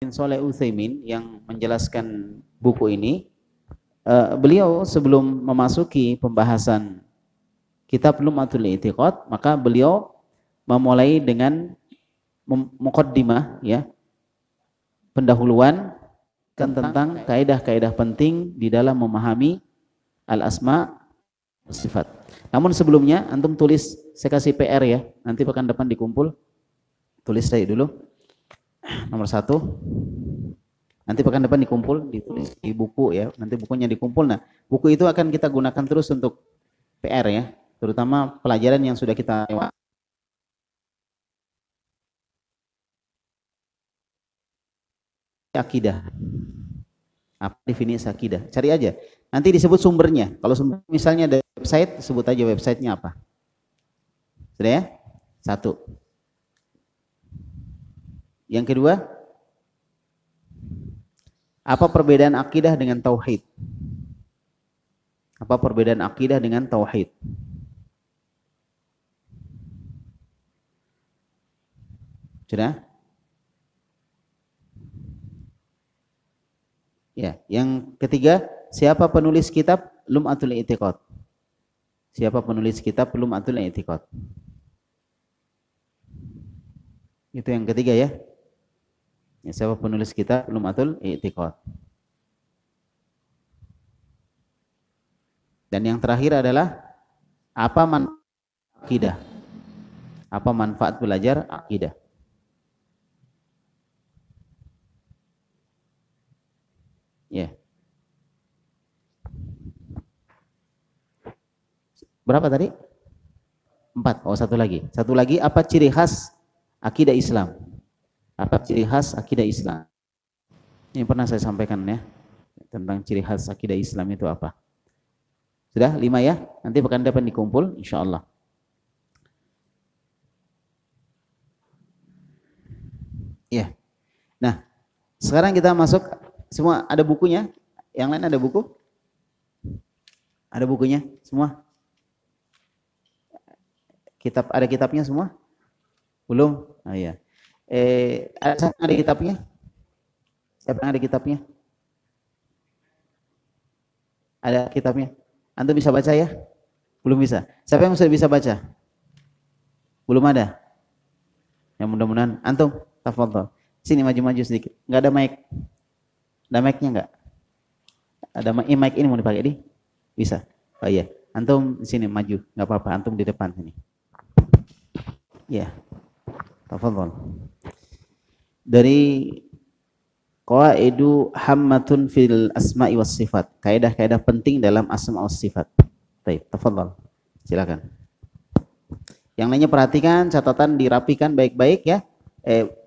bin Shalih Utsaimin yang menjelaskan buku ini, beliau sebelum memasuki pembahasan kitab Lum'atul I'tiqad, maka beliau memulai dengan muqaddimah, ya, pendahuluan tentang kaidah-kaidah penting di dalam memahami al-asma wa sifat. Namun sebelumnya antum tulis, saya kasih PR ya, nanti pekan depan dikumpul, tulis saya dulu nomor 1, nanti pekan depan dikumpul, ditulis di buku ya, nanti bukunya dikumpul. Nah, buku itu akan kita gunakan terus untuk PR ya, terutama pelajaran yang sudah kita lewati. Akidah. Apa definisi akidah? Cari aja. Nanti disebut sumbernya. Kalau sumber misalnya ada website, sebut aja websitenya apa. Sudah ya? 1. Yang kedua, apa perbedaan akidah dengan tauhid? Apa perbedaan akidah dengan tauhid? Sudah? Ya, yang ketiga, siapa penulis kitab Lum'atul I'tiqad? Siapa penulis kitab Lum'atul I'tiqad? Itu yang ketiga ya. Ya, siapa penulis kitab Lum'atul I'tiqad? Dan yang terakhir adalah apa manfaat akidah? Apa manfaat belajar akidah? Ya. Berapa tadi? 4. Oh, satu lagi. Satu lagi, apa ciri khas akidah Islam? Apa ciri khas akidah Islam? Ini pernah saya sampaikan ya, tentang ciri khas akidah Islam itu apa. Sudah 5 ya? Nanti pekan depan dikumpul insyaallah. Ya. Nah, sekarang kita masuk. Semua ada bukunya? Yang lain ada buku? Ada bukunya semua? Ada kitabnya semua? Belum? Oh iya. Ada kitabnya? Siapa yang ada kitabnya? Ada kitabnya? Antum bisa baca ya? Belum bisa. Siapa yang sudah bisa baca? Belum ada? Ya mudah-mudahan. Antum, tafadhol. Sini maju-maju sedikit. Enggak ada mic. Ada mic-nya enggak? Ada mic ini mau dipakai di? Bisa. Oh iya. Antum di sini maju, enggak apa-apa. Antum di depan sini. Ya. Tafadhol. Dari Qawaidu Hammatun fil Asma'i was Sifat. Kaidah-kaidah penting dalam asma was sifat. Baik, tafadhol. Silakan. Yang lainnya perhatikan, catatan dirapikan baik-baik ya.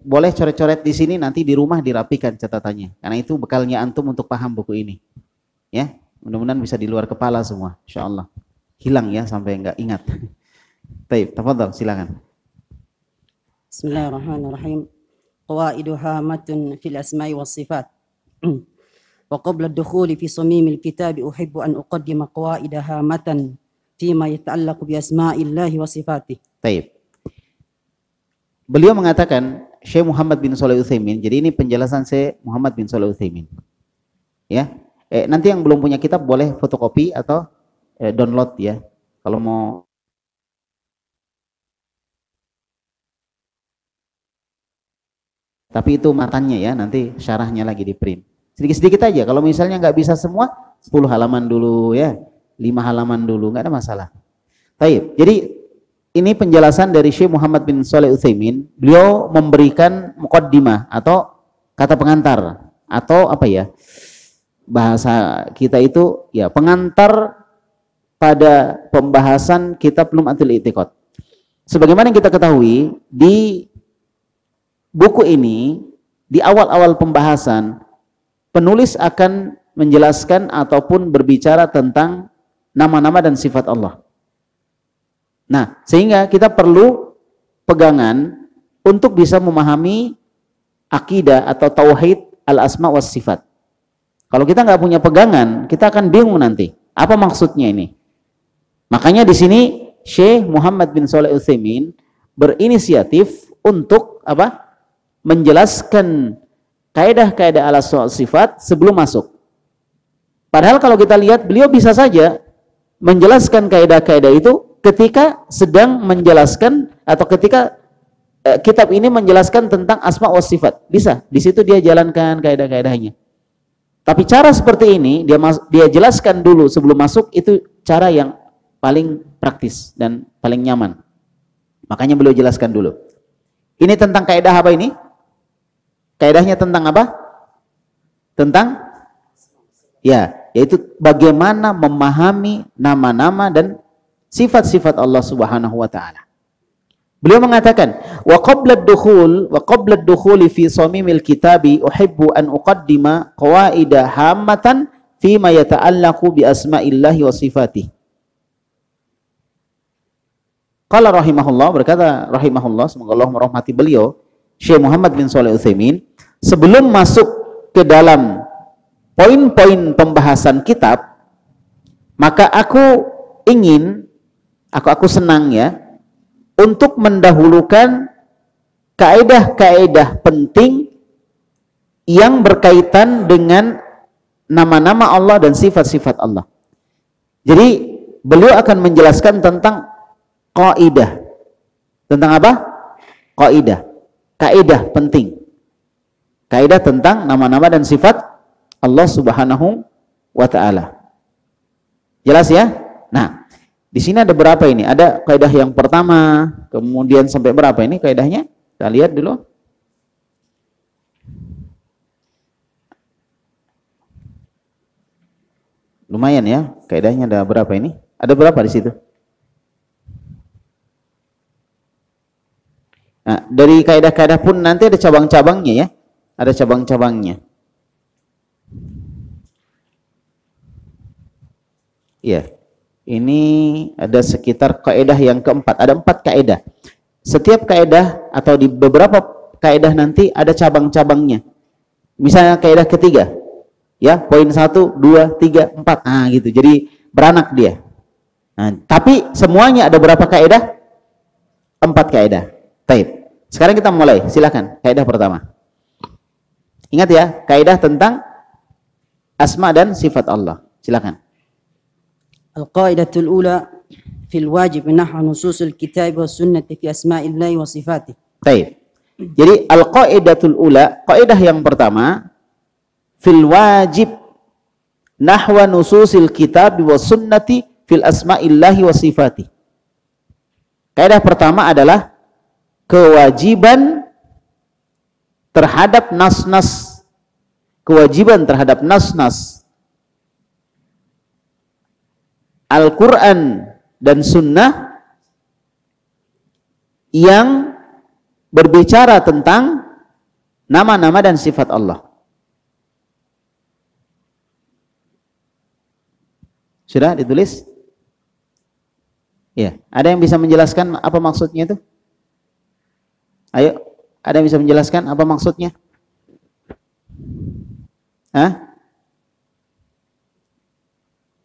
Boleh coret-coret di sini, nanti di rumah dirapikan catatannya. Karena itu bekalnya antum untuk paham buku ini. Ya, mudah-mudahan bisa di luar kepala semua, insyaallah. Hilang ya sampai enggak ingat. Baik, tafadhol, silakan. Bismillahirrahmanirrahim. Qawaidu hamatun fil asma'i was sifat. Wa qabla ad-dukhuli fi samimil kitab uhibbu an uqaddima qawaida hamatan fima yata'allaqu bi asma'illahi wa sifatih. Baik. Beliau mengatakan, Syekh Muhammad bin Shalih Utsaimin, jadi ini penjelasan Syekh Muhammad bin Shalih Utsaimin. Ya. Nanti yang belum punya kitab boleh fotokopi atau download ya. Kalau mau. Tapi itu matanya ya, nanti syarahnya lagi di print. Sedikit-sedikit aja, kalau misalnya nggak bisa semua, 10 halaman dulu ya, 5 halaman dulu, nggak ada masalah. Baik, jadi ini penjelasan dari Syekh Muhammad bin Shalih Utsaimin. Beliau memberikan muqaddimah atau kata pengantar, atau apa ya, bahasa kita itu ya pengantar pada pembahasan kitab Lum'atul I'tiqad. Sebagaimana yang kita ketahui, di buku ini, di awal-awal pembahasan, penulis akan menjelaskan ataupun berbicara tentang nama-nama dan sifat Allah. Nah, sehingga kita perlu pegangan untuk bisa memahami akidah atau tauhid al-asma was sifat. Kalau kita nggak punya pegangan, kita akan bingung nanti. Apa maksudnya ini? Makanya di sini Syekh Muhammad bin Shalih Utsaimin berinisiatif untuk apa? Menjelaskan kaidah-kaidah al asma wa sifat sebelum masuk. Padahal kalau kita lihat beliau bisa saja menjelaskan kaidah-kaidah itu ketika sedang menjelaskan atau ketika kitab ini menjelaskan tentang asma wa sifat. Bisa, di situ dia jalankan kaidah-kaidahnya. Tapi cara seperti ini dia jelaskan dulu sebelum masuk, itu cara yang paling praktis dan paling nyaman. Makanya beliau jelaskan dulu. Ini tentang kaidah apa ini? Kaidahnya tentang apa? Tentang yaitu bagaimana memahami nama-nama dan sifat-sifat Allah Subhanahu wa taala. Beliau mengatakan, wa qabla ad-dukhuli fi shamimil kitabi uhibbu an uqaddima qawaida hammatan fi ma yata'allaqu bi asma'illahi wa sifatih. Qala rahimahullah, berkata rahimahullah, semoga Allah merahmati beliau, Syekh Muhammad bin Shalih Al-Utsaimin, sebelum masuk ke dalam poin-poin pembahasan kitab, maka aku senang ya untuk mendahulukan kaidah-kaidah penting yang berkaitan dengan nama-nama Allah dan sifat-sifat Allah. Jadi beliau akan menjelaskan tentang kaidah. Tentang apa? Kaidah penting. Kaidah tentang nama-nama dan sifat Allah Subhanahu wa taala. Jelas ya? Nah, di sini ada berapa ini? Ada kaidah yang pertama, kemudian sampai berapa ini kaidahnya? Kita lihat dulu. Lumayan ya, kaidahnya ada berapa ini? Ada berapa di situ? Nah, dari kaidah-kaidah pun nanti ada cabang-cabangnya ya. Ada cabang-cabangnya. Iya. Ini ada sekitar kaidah yang keempat. Ada 4 kaidah. Setiap kaidah atau di beberapa kaidah nanti ada cabang-cabangnya. Misalnya kaidah ketiga. Ya, poin 1, 2, 3, 4. Nah, gitu. Jadi beranak dia. Nah, tapi semuanya ada berapa kaidah? 4 kaidah. Baik. Sekarang kita mulai. Silakan. Kaidah pertama. Ingat ya, kaidah tentang asma dan sifat Allah. Silakan. Al-qaidatul ula fil wajib nahwa nususul kitab wa sunnati fi asma'illahi wa sifatih. Baik. Jadi al-qaidatul ula, kaidah yang pertama, fil wajib nahwa nususil kitab wa sunnati fil asma'illahi wa sifatih. Kaidah pertama adalah kewajiban terhadap nas-nas, kewajiban terhadap nas-nas Al-Quran dan Sunnah yang berbicara tentang nama-nama dan sifat Allah. Sudah ditulis? Ya, ada yang bisa menjelaskan apa maksudnya itu? Ayo, ada yang bisa menjelaskan apa maksudnya? Hah?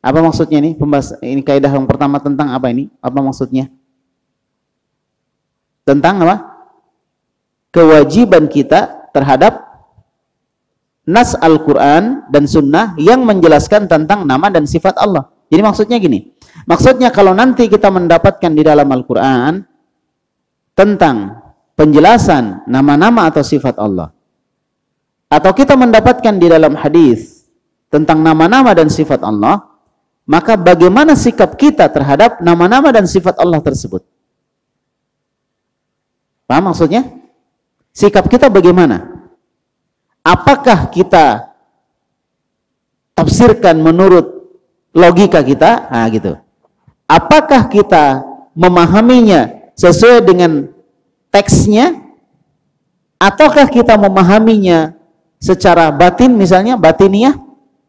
Apa maksudnya ini? Ini kaidah yang pertama tentang apa ini? Apa maksudnya? Tentang apa? Kewajiban kita terhadap nas Al-Quran dan Sunnah yang menjelaskan tentang nama dan sifat Allah. Jadi maksudnya gini. Maksudnya kalau nanti kita mendapatkan di dalam Al-Quran tentang penjelasan nama-nama atau sifat Allah, atau kita mendapatkan di dalam hadis tentang nama-nama dan sifat Allah, maka bagaimana sikap kita terhadap nama-nama dan sifat Allah tersebut? Paham maksudnya? Sikap kita bagaimana? Apakah kita tafsirkan menurut logika kita? Nah, gitu. Apakah kita memahaminya sesuai dengan teksnya, ataukah kita memahaminya secara batin, misalnya batiniyah,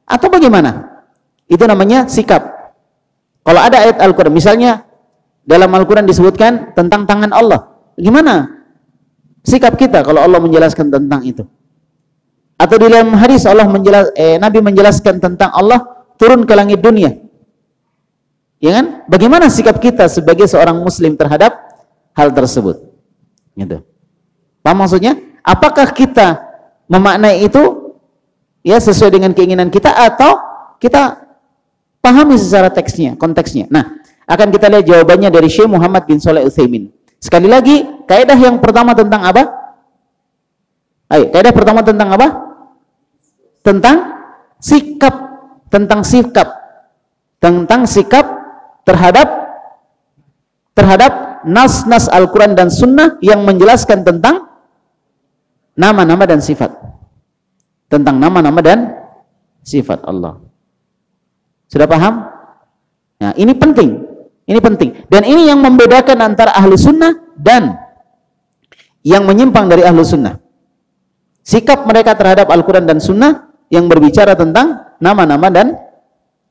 atau bagaimana? Itu namanya sikap. Kalau ada ayat Al-Quran, misalnya dalam Al-Quran disebutkan tentang tangan Allah, gimana sikap kita kalau Allah menjelaskan tentang itu? Atau di dalam hadis Nabi menjelaskan tentang Allah turun ke langit dunia, ya kan? Bagaimana sikap kita sebagai seorang Muslim terhadap hal tersebut? Gitu. Paham maksudnya? Apakah kita memaknai itu ya sesuai dengan keinginan kita, atau kita pahami secara teksnya, konteksnya. Nah, akan kita lihat jawabannya dari Syekh Muhammad bin Shalih Al-Utsaimin. Sekali lagi, kaidah yang pertama tentang apa? Ayo, kaidah pertama tentang apa? Tentang sikap, tentang sikap terhadap nas-nas Al-Quran dan Sunnah yang menjelaskan tentang nama-nama dan sifat. Tentang nama-nama dan sifat Allah. Sudah paham? Nah, ini penting. Ini penting. Dan ini yang membedakan antara ahlu sunnah dan yang menyimpang dari ahlu sunnah. Sikap mereka terhadap Al-Quran dan Sunnah yang berbicara tentang nama-nama dan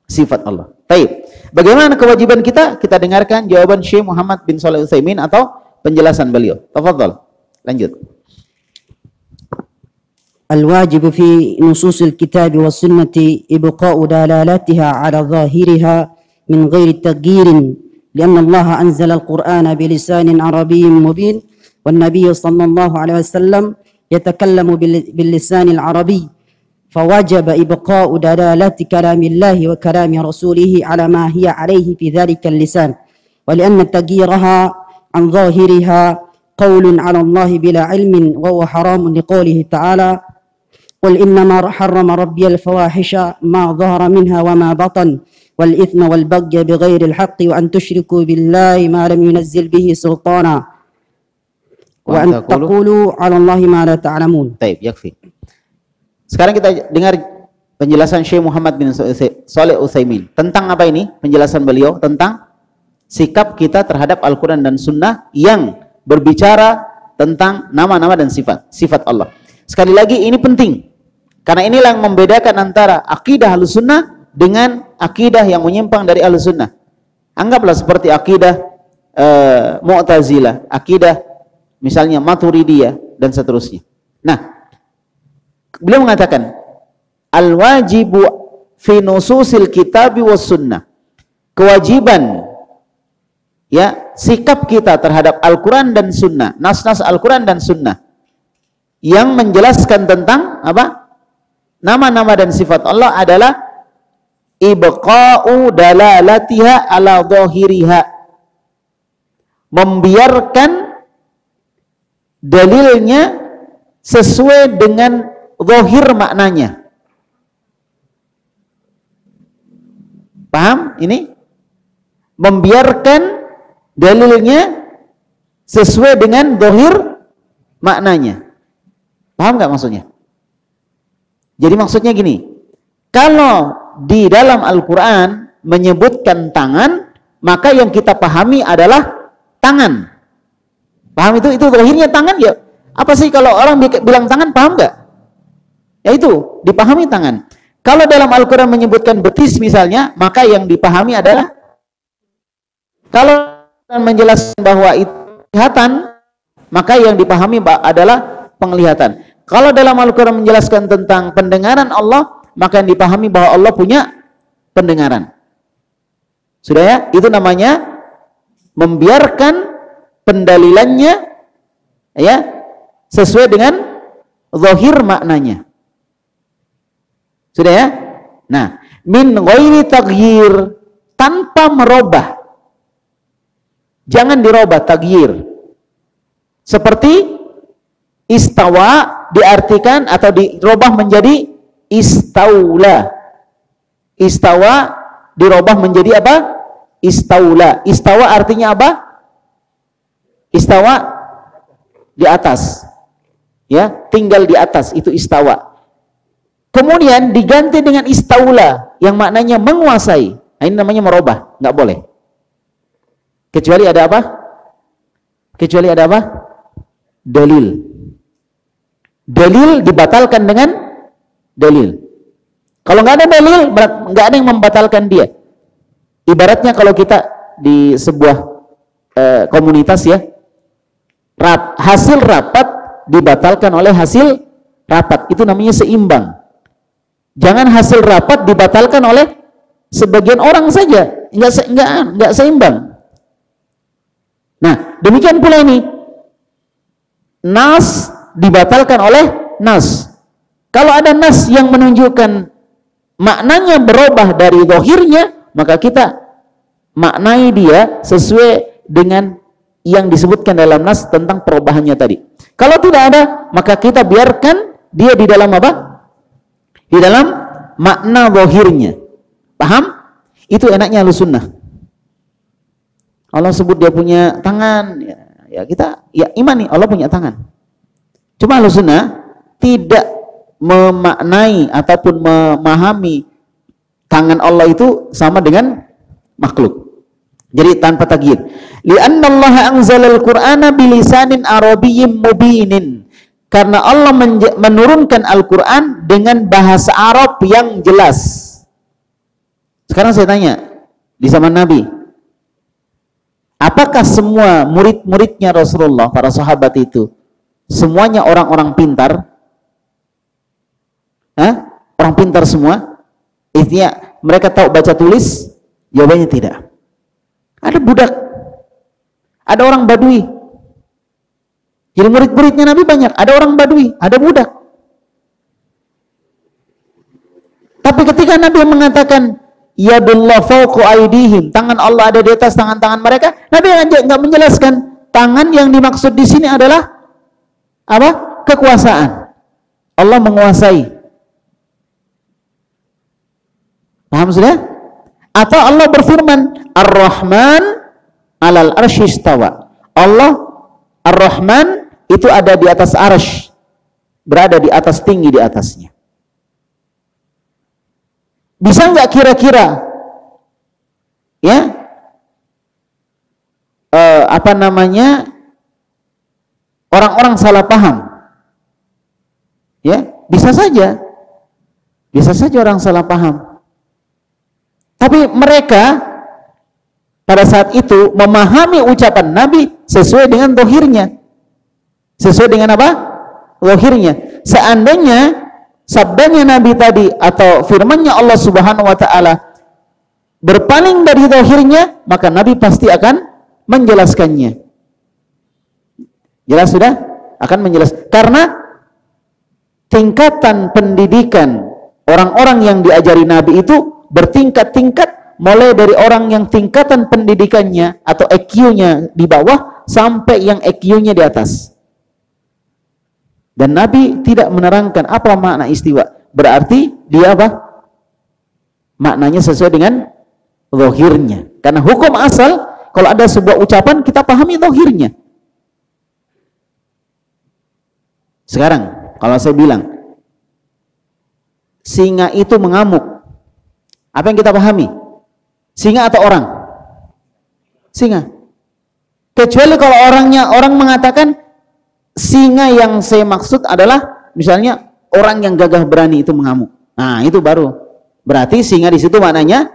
sifat Allah. Baik. Bagaimana kewajiban kita? Kita dengarkan jawaban Syekh Muhammad bin Shalih Al-Utsaimin atau penjelasan beliau. Tafadhal. Lanjut. الواجب في نصوص الكتاب والسنة إبقاء دلالاتها على ظاهرها من غير تغيير لأن الله أنزل القرآن بلسان عربي مبين والنبي صلى الله عليه وسلم يتكلم باللسان العربي فوجب إبقاء دلالات كلام الله وكلام رسوله على ما هي عليه في ذلك اللسان ولأن تغييرها عن ظاهرها قول على الله بلا علم وهو حرام لقوله تعالى قل إنما حرم ربي الفواحش ما ظهر منها وما بطن والإثم والبغي بغير الحق وأن تشركوا بالله ما لم ينزل به سلطانا وأن تقولوا على الله ما لا تعلمون. Baik, yakfi. Sekarang kita dengar penjelasan Syekh Muhammad bin Shalih Al-Utsaimin. Tentang apa ini? Penjelasan beliau tentang sikap kita terhadap Al-Quran dan Sunnah yang berbicara tentang nama-nama dan sifat Allah. Sekali lagi ini penting, karena inilah yang membedakan antara akidah Ahlus Sunnah dengan akidah yang menyimpang dari Ahlus Sunnah. Anggaplah seperti akidah Mu'tazilah, akidah misalnya Maturidiyah dan seterusnya. Nah, beliau mengatakan al-wajibu fi nususil kitabi was sunnah. Kewajiban ya sikap kita terhadap Al-Quran dan Sunnah, nas-nas Al-Quran dan Sunnah yang menjelaskan tentang apa? Nama-nama dan sifat Allah adalah ibqa'u dalalatiha ala dhahiriha, membiarkan dalilnya sesuai dengan zahir maknanya. Paham ini? Membiarkan dalilnya sesuai dengan zahir maknanya. Paham nggak maksudnya? Jadi maksudnya gini, kalau di dalam Al-Quran menyebutkan tangan, maka yang kita pahami adalah tangan. Paham itu? Itu zahirnya tangan ya. Apa sih kalau orang bilang tangan, paham nggak? Ya itu, dipahami tangan. Kalau dalam Al-Quran menyebutkan betis misalnya, maka yang dipahami adalah, kalau menjelaskan bahwa itu penglihatan, maka yang dipahami adalah penglihatan. Kalau dalam Al-Quran menjelaskan tentang pendengaran Allah, maka yang dipahami bahwa Allah punya pendengaran. Sudah ya? Itu namanya membiarkan pendalilannya ya sesuai dengan zahir maknanya. Sudah ya? Nah, min ghairi taghyir, tanpa merubah. Jangan dirubah, taghyir. Seperti istawa diartikan atau dirubah menjadi istaula. Istawa dirubah menjadi apa? Istaula. Istawa artinya apa? Istawa di atas. Ya, tinggal di atas, itu istawa. Kemudian diganti dengan istaula yang maknanya menguasai. Nah, ini namanya merubah, nggak boleh. Kecuali ada apa? Kecuali ada apa? Dalil. Dalil dibatalkan dengan dalil. Kalau nggak ada dalil, nggak ada yang membatalkan dia. Ibaratnya kalau kita di sebuah komunitas ya, hasil rapat dibatalkan oleh hasil rapat, itu namanya seimbang. Jangan hasil rapat dibatalkan oleh sebagian orang saja, nggak seimbang. Nah, demikian pula ini, nas dibatalkan oleh nas, Kalau ada nas yang menunjukkan maknanya berubah dari zahirnya, maka kita maknai dia sesuai dengan yang disebutkan dalam nas tentang perubahannya tadi. Kalau tidak ada, maka kita biarkan dia di dalam apa? Di dalam makna zahirnya. Paham? Itu enaknya Ahlussunnah. Allah sebut dia punya tangan, ya kita ya imani Allah punya tangan. Cuma Ahlussunnah tidak memaknai ataupun memahami tangan Allah itu sama dengan makhluk. Jadi tanpa tagyid. Li'anna Allah anzalal Qur'ana bilisanin arabiyyin mubinin. Karena Allah menurunkan Al-Qur'an dengan bahasa Arab yang jelas. Sekarang saya tanya, di zaman Nabi, apakah semua murid-muridnya Rasulullah, para sahabat itu, semuanya orang-orang pintar? Orang pintar semua? Intinya mereka tahu baca tulis? Jawabannya tidak. Ada budak, ada orang badui. Jadi murid-muridnya Nabi banyak, ada orang badui, ada budak. Tapi ketika Nabi mengatakan yadullah fawqa aydihim, tangan Allah ada di atas tangan-tangan mereka, Nabi nggak menjelaskan tangan yang dimaksud di sini adalah apa? Kekuasaan. Allah menguasai. Paham sudah? Atau Allah berfirman, Ar-Rahman alal arsy istawa. Allah Ar-Rahman itu ada di atas arsy, berada di atas, tinggi di atasnya. Bisa nggak kira-kira ya orang-orang salah paham? Ya, bisa saja orang salah paham. Tapi mereka pada saat itu memahami ucapan Nabi sesuai dengan zahirnya. Sesuai dengan apa? Zahirnya. Seandainya sabdanya Nabi tadi atau firmannya Allah Subhanahu wa taala berpaling dari zahirnya, maka Nabi pasti akan menjelaskannya. Jelas sudah? Akan menjelaskan. Karena tingkatan pendidikan orang-orang yang diajari Nabi itu bertingkat-tingkat, mulai dari orang yang tingkatan pendidikannya atau EQ-nya di bawah sampai yang EQ-nya di atas. Dan Nabi tidak menerangkan apa makna istiwa. Berarti dia apa? Maknanya sesuai dengan zahirnya. Karena hukum asal, kalau ada sebuah ucapan kita pahami zahirnya. Sekarang, kalau saya bilang singa itu mengamuk, apa yang kita pahami? Singa atau orang? Singa. Kecuali kalau orang mengatakan singa yang saya maksud adalah misalnya orang yang gagah berani itu mengamuk. Nah, itu baru. Berarti singa di situ maknanya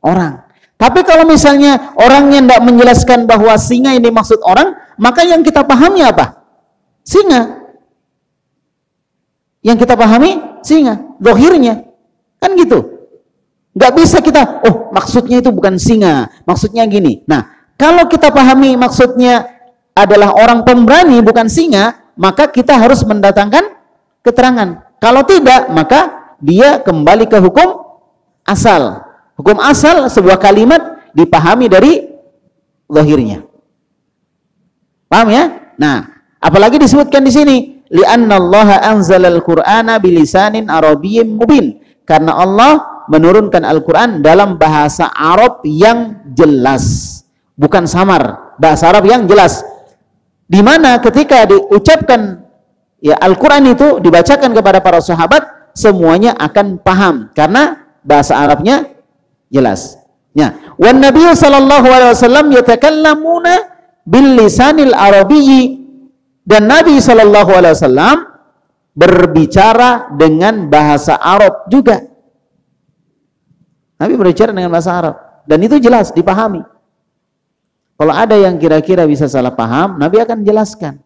orang. Tapi kalau misalnya orang yang tidak menjelaskan bahwa singa ini maksud orang, maka yang kita pahami apa? Singa. Yang kita pahami singa, zahirnya. Kan gitu. Nggak bisa kita, oh maksudnya itu bukan singa, maksudnya gini. Nah, kalau kita pahami maksudnya adalah orang pemberani bukan singa, maka kita harus mendatangkan keterangan. Kalau tidak, maka dia kembali ke hukum asal. Hukum asal sebuah kalimat dipahami dari zahirnya. Paham ya? Nah, apalagi disebutkan di sini, li'annallaha anzalal Qur'ana bilisanin arabiyyin mubin. Karena Allah menurunkan Al-Quran dalam bahasa Arab yang jelas, bukan samar, bahasa Arab yang jelas, di mana ketika diucapkan ya Al-Quran itu dibacakan kepada para sahabat, semuanya akan paham karena bahasa Arabnya jelas. Ya, wan Nabi sallallahu alaihi wasallam yatakallamuna bil lisanil arabiyyi, dan Nabi sallallahu alaihi wasallam berbicara dengan bahasa Arab juga. Nabi berbicara dengan bahasa Arab dan itu jelas dipahami. Kalau ada yang kira-kira bisa salah paham, Nabi akan jelaskan.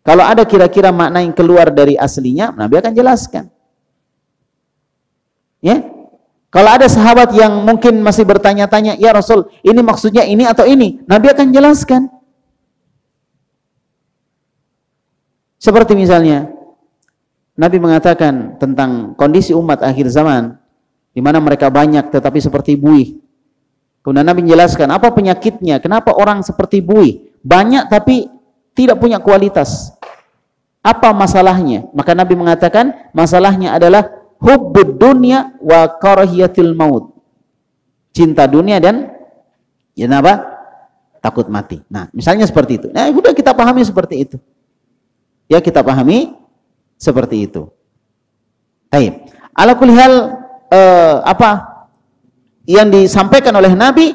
Kalau ada kira-kira makna yang keluar dari aslinya, Nabi akan jelaskan. Ya, kalau ada sahabat yang mungkin masih bertanya-tanya, ya Rasul, ini maksudnya ini atau ini, Nabi akan jelaskan. Seperti misalnya, Nabi mengatakan tentang kondisi umat akhir zaman, di mana mereka banyak tetapi seperti buih. Kemudian Nabi menjelaskan apa penyakitnya, kenapa orang seperti buih, banyak tapi tidak punya kualitas. Apa masalahnya? Maka Nabi mengatakan masalahnya adalah hubbud dunya wa karahiyatil maut. Cinta dunia dan apa? Takut mati. Nah, misalnya seperti itu. Nah, sudah kita pahami seperti itu. Ya, kita pahami seperti itu. Baik. Ala kulli hal apa yang disampaikan oleh Nabi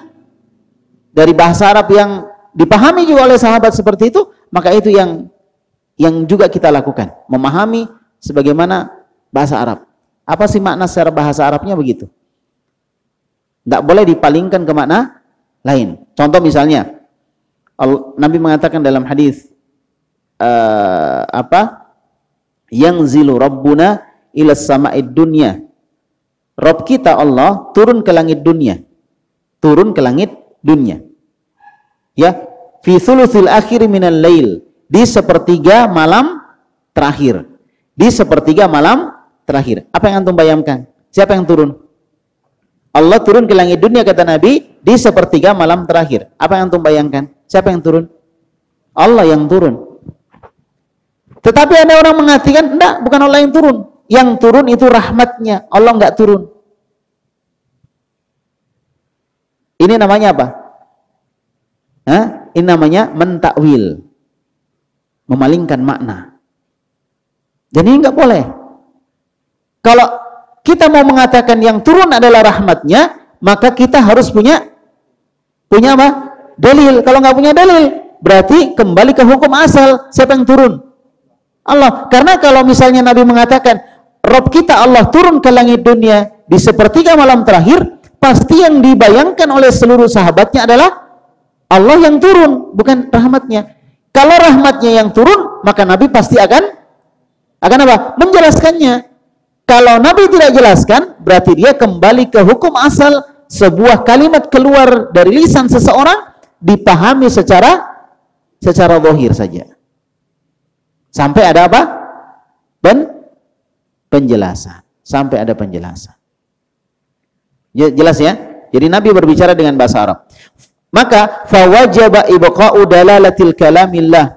dari bahasa Arab yang dipahami juga oleh sahabat seperti itu, maka itu yang juga kita lakukan, memahami sebagaimana bahasa Arab. Apa sih makna secara bahasa Arabnya begitu? Tidak boleh dipalingkan ke makna lain. Contoh misalnya, Nabi mengatakan dalam hadis Yanzilu Rabbuna ila sama'id dunya. Rabb kita Allah turun ke langit dunia. Turun ke langit dunia. Ya, fi thuluthil akhir minal lail, di sepertiga malam terakhir. Di sepertiga malam terakhir. Apa yang antum bayangkan? Siapa yang turun? Allah turun ke langit dunia kata Nabi di sepertiga malam terakhir. Apa yang antum bayangkan? Siapa yang turun? Allah yang turun. Tetapi ada orang mengatakan, enggak, bukan Allah yang turun. Yang turun itu rahmatnya. Allah enggak turun. Ini namanya apa? Ini namanya mentakwil. Memalingkan makna. Dan ini enggak boleh. Kalau kita mau mengatakan yang turun adalah rahmatnya, maka kita harus punya apa? Dalil. Kalau enggak punya dalil, berarti kembali ke hukum asal. Siapa yang turun? Allah. Karena kalau misalnya Nabi mengatakan Rabb kita Allah turun ke langit dunia di sepertiga malam terakhir, pasti yang dibayangkan oleh seluruh sahabatnya adalah Allah yang turun, bukan rahmatnya. Kalau rahmatnya yang turun, maka Nabi pasti akan apa? Menjelaskannya. Kalau Nabi tidak jelaskan, berarti dia kembali ke hukum asal. Sebuah kalimat keluar dari lisan seseorang dipahami secara zahir saja. Sampai ada apa? Penjelasan. Sampai ada penjelasan. Jelas ya? Jadi Nabi berbicara dengan bahasa Arab. Maka fawajaba ibqa'u dalalatil kalamillah.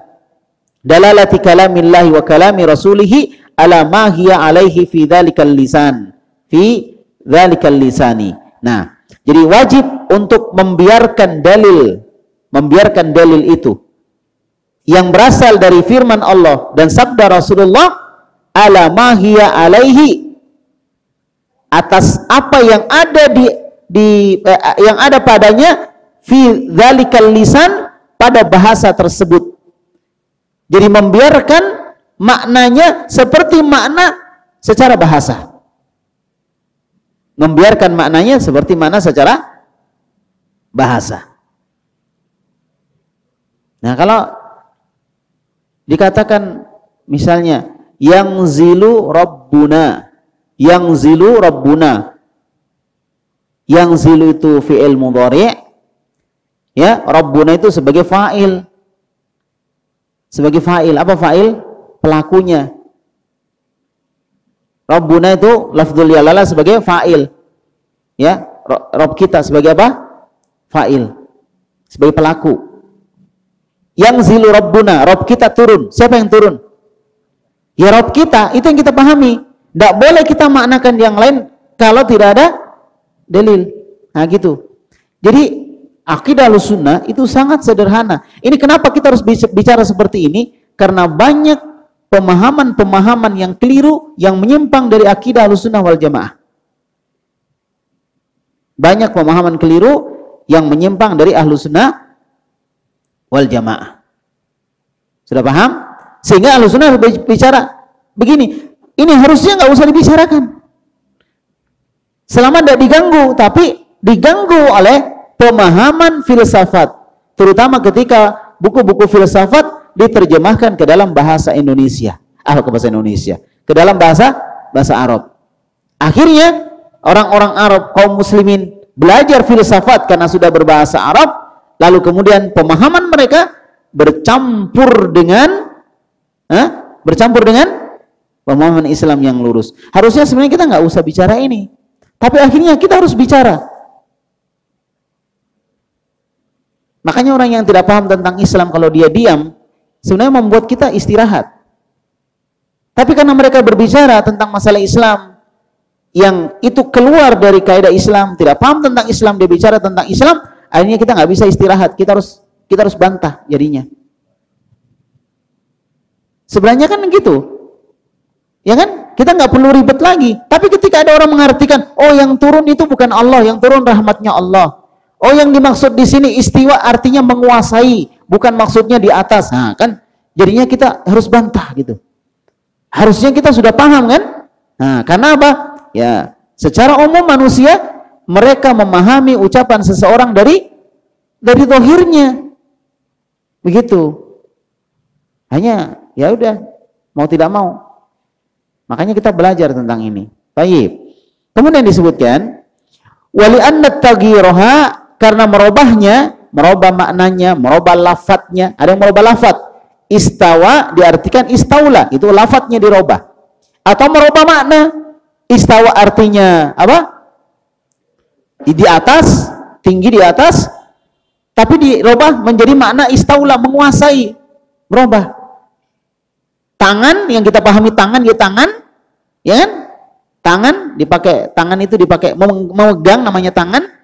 Dalalati kalamillah wa kalami rasulihi ala ma hiya alaihi fi dzalikal lisan. Fi dzalikal lisani. Nah, jadi wajib untuk membiarkan dalil itu yang berasal dari firman Allah dan sabda Rasulullah ala ma hiya alaihi, atas apa yang ada yang ada padanya fi dzalikal lisan, pada bahasa tersebut. Jadi membiarkan maknanya seperti makna secara bahasa. Membiarkan maknanya seperti makna secara bahasa. Nah, kalau dikatakan misalnya yanzilu rabbuna, yanzilu rabbuna, yanzilu itu fi'il mudhari', ya, rabbuna itu sebagai fa'il. Sebagai fa'il, apa fa'il? Pelakunya. Rabbuna itu lafdzul jalalah sebagai fa'il. Ya, Rabb kita sebagai apa? Fa'il. Sebagai pelaku. Yanzilu rabbuna, Rabb kita turun. Siapa yang turun? Ya Rabb kita, itu yang kita pahami. Tidak boleh kita maknakan yang lain kalau tidak ada dalil. Nah gitu. Jadi akidah Ahlussunnah itu sangat sederhana. Ini kenapa kita harus bicara seperti ini? Karena banyak pemahaman-pemahaman yang keliru, yang menyimpang dari akidah Ahlussunnah wal Jamaah. Banyak pemahaman keliru yang menyimpang dari Ahlussunnah wal Jamaah. Sudah paham? Sehingga Ahlussunnah bicara begini, ini harusnya nggak usah dibicarakan. Selama tidak diganggu, tapi diganggu oleh pemahaman filsafat, terutama ketika buku-buku filsafat diterjemahkan ke dalam bahasa Indonesia, ke bahasa Indonesia, ke dalam bahasa Arab. Akhirnya orang-orang Arab, kaum muslimin belajar filsafat karena sudah berbahasa Arab, lalu kemudian pemahaman mereka bercampur dengan pemahaman Islam yang lurus. Harusnya sebenarnya kita nggak usah bicara ini, tapi akhirnya kita harus bicara. Makanya orang yang tidak paham tentang Islam kalau dia diam, sebenarnya membuat kita istirahat. Tapi karena mereka berbicara tentang masalah Islam yang itu keluar dari kaidah Islam, tidak paham tentang Islam, dia bicara tentang Islam, akhirnya kita nggak bisa istirahat. Kita harus bantah jadinya. Sebenarnya kan gitu, ya kan? Kita nggak perlu ribet lagi. Tapi ketika ada orang mengartikan, oh yang turun itu bukan Allah, yang turun rahmatnya Allah. Oh yang dimaksud di sini istiwa artinya menguasai, bukan maksudnya di atas. Nah kan, jadinya kita harus bantah gitu. Harusnya kita sudah paham kan? Nah karena apa? Ya secara umum manusia mereka memahami ucapan seseorang dari zahirnya, begitu. Hanya ya udah mau tidak mau. Makanya kita belajar tentang ini. Baik. Kemudian disebutkan wali anna taghiroha, karena merubahnya, merubah maknanya, merubah lafadznya. Ada yang merubah lafadz. Istawa diartikan istaula, itu lafadznya dirubah. Atau merubah makna. Istawa artinya apa? Di atas, tinggi di atas, tapi dirubah menjadi makna istaula, menguasai, berubah. Tangan yang kita pahami tangan, ya tangan, ya kan? Tangan dipakai, tangan itu dipakai memegang, namanya tangan.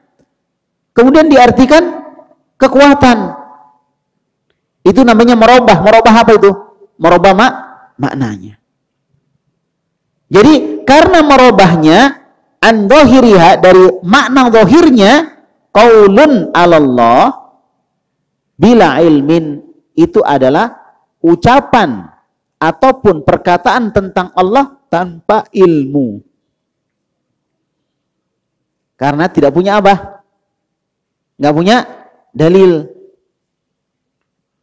Kemudian diartikan kekuatan. Itu namanya merubah. Merubah apa itu? Merubah maknanya. Jadi karena merubahnya an dhahiriha, dari makna zahirnya, qaulun 'alallah bila ilmin, itu adalah ucapan ataupun perkataan tentang Allah tanpa ilmu. Karena tidak punya apa? Nggak punya dalil.